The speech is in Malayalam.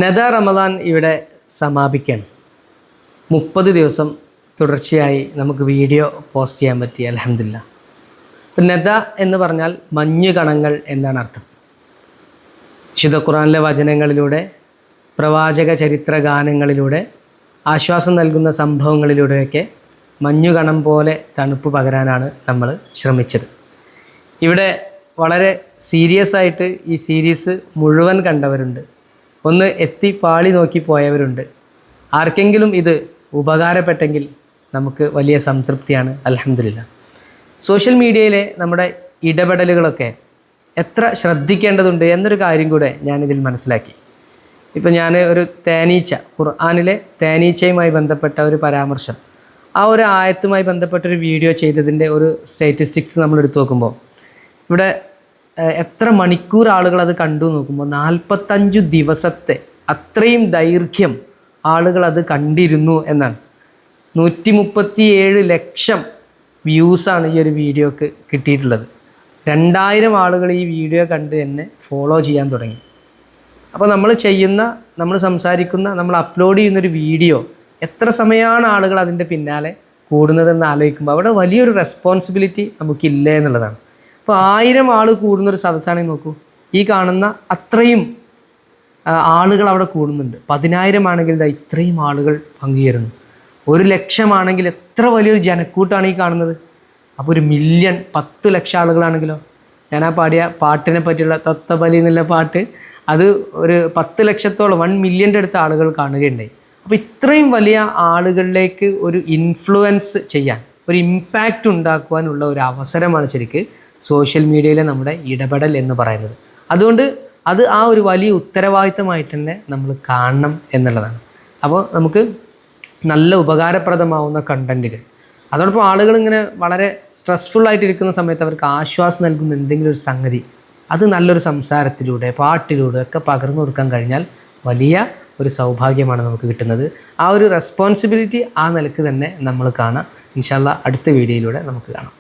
നദ റമദാൻ ഇവിടെ സമാപിക്കുകയാണ്. 30 ദിവസം തുടർച്ചയായി നമുക്ക് വീഡിയോ പോസ്റ്റ് ചെയ്യാൻ പറ്റി, അൽഹംദുലില്ലാ. ഇപ്പം നദ എന്ന് പറഞ്ഞാൽ മഞ്ഞ് കണങ്ങൾ എന്നാണ് അർത്ഥം. വിശുദ്ധ ഖുർആനിലെ വചനങ്ങളിലൂടെ, പ്രവാചക ചരിത്ര ഗാനങ്ങളിലൂടെ, ആശ്വാസം നൽകുന്ന സംഭവങ്ങളിലൂടെയൊക്കെ മഞ്ഞുകണം പോലെ തണുപ്പ് പകരാനാണ് നമ്മൾ ശ്രമിച്ചത്. ഇവിടെ വളരെ സീരിയസ് ആയിട്ട് ഈ സീരീസ് മുഴുവൻ കണ്ടവരുണ്ട്, ഒന്ന് എത്തി പാളി നോക്കി പോയവരുണ്ട്. ആർക്കെങ്കിലും ഇത് ഉപകാരപ്പെട്ടെങ്കിൽ നമുക്ക് വലിയ സംതൃപ്തിയാണ്, അൽഹംദുലില്ലാ. സോഷ്യൽ മീഡിയയിലെ നമ്മുടെ ഇടപെടലുകളൊക്കെ എത്ര ശ്രദ്ധിക്കേണ്ടതുണ്ട് എന്നൊരു കാര്യം കൂടെ ഞാനിതിൽ മനസ്സിലാക്കി. ഇപ്പോൾ ഞാൻ ഒരു തേനീച്ച, ഖുർആനിലെ തേനീച്ചയുമായി ബന്ധപ്പെട്ട ഒരു പരാമർശം, ആ ഒരു ആയത്തുമായി ബന്ധപ്പെട്ടൊരു വീഡിയോ ചെയ്തതിൻ്റെ ഒരു സ്റ്റാറ്റിസ്റ്റിക്സ് നമ്മൾ എടുത്തു നോക്കുമ്പോൾ ഇവിടെ എത്ര മണിക്കൂർ ആളുകൾ അത് കണ്ടു നോക്കുമ്പോൾ 45 ദിവസത്തെ അത്രയും ദൈർഘ്യം ആളുകൾ അത് കണ്ടിരുന്നു എന്നാണ്. 137 ലക്ഷം വ്യൂസാണ് ഈ ഒരു വീഡിയോക്ക് കിട്ടിയിട്ടുള്ളത്. 2000 ആളുകൾ ഈ വീഡിയോ കണ്ട് എന്നെ ഫോളോ ചെയ്യാൻ തുടങ്ങി. അപ്പോൾ നമ്മൾ സംസാരിക്കുന്ന, നമ്മൾ അപ്ലോഡ് ചെയ്യുന്നൊരു വീഡിയോ എത്ര സമയമാണ് ആളുകൾ അതിൻ്റെ പിന്നാലെ കൂടുന്നതെന്ന് ആലോചിക്കുമ്പോൾ അവിടെ വലിയൊരു റെസ്പോൺസിബിലിറ്റി നമുക്കില്ല എന്നുള്ളതാണ്. അപ്പോൾ 1000 ആൾ കൂടുന്നൊരു സദസ്സാണെങ്കിൽ നോക്കൂ, ഈ കാണുന്ന അത്രയും ആളുകൾ അവിടെ കൂടുന്നുണ്ട്. 10,000 ആണെങ്കിൽ ഇത്രയും ആളുകൾ പങ്കുചേരുന്നു. 1,00,000 ആണെങ്കിൽ എത്ര വലിയൊരു ജനക്കൂട്ടാണ് ഈ കാണുന്നത്. അപ്പോൾ 1,000,000 10 ലക്ഷം ആളുകളാണെങ്കിലോ, ഞാൻ ആ പാടിയ പാട്ടിനെ പറ്റിയുള്ള തത്തബലി എന്നുള്ള പാട്ട്, അത് ഒരു 10 ലക്ഷത്തോളം 1 മില്യൻ്റെ അടുത്ത ആളുകൾ കാണുകയുണ്ടായി. അപ്പോൾ ഇത്രയും വലിയ ആളുകളിലേക്ക് ഒരു ഇൻഫ്ലുവൻസ് ചെയ്യാൻ, ഒരു ഇമ്പാക്റ്റ് ഉണ്ടാക്കുവാനുള്ള ഒരു അവസരമാണ് ശരിക്ക് സോഷ്യൽ മീഡിയയിലെ നമ്മുടെ ഇടപെടൽ എന്ന് പറയുന്നത്. അതുകൊണ്ട് അത് ആ ഒരു വലിയ ഉത്തരവാദിത്തമായിട്ട് തന്നെ നമ്മൾ കാണണം എന്നുള്ളതാണ്. അപ്പോൾ നമുക്ക് നല്ല ഉപകാരപ്രദമാവുന്ന കണ്ടൻറ്റുകൾ, അതോടൊപ്പം ആളുകൾ ഇങ്ങനെ വളരെ സ്ട്രെസ്ഫുള്ളായിട്ടിരിക്കുന്ന സമയത്ത് അവർക്ക് ആശ്വാസം നൽകുന്ന എന്തെങ്കിലും ഒരു സംഗതി, അത് നല്ലൊരു സംസാരത്തിലൂടെ, പാട്ടിലൂടെ ഒക്കെ പകർന്നു കൊടുക്കാൻ കഴിഞ്ഞാൽ വലിയ ഒരു സൗഭാഗ്യമാണ് നമുക്ക് കിട്ടുന്നത്. ആ ഒരു റെസ്പോൺസിബിലിറ്റി ആ നിലക്ക് തന്നെ നമ്മൾ കാണാം. ഇൻഷാ അല്ലാഹ് അടുത്ത വീഡിയോയിലൂടെ നമുക്ക് കാണാം.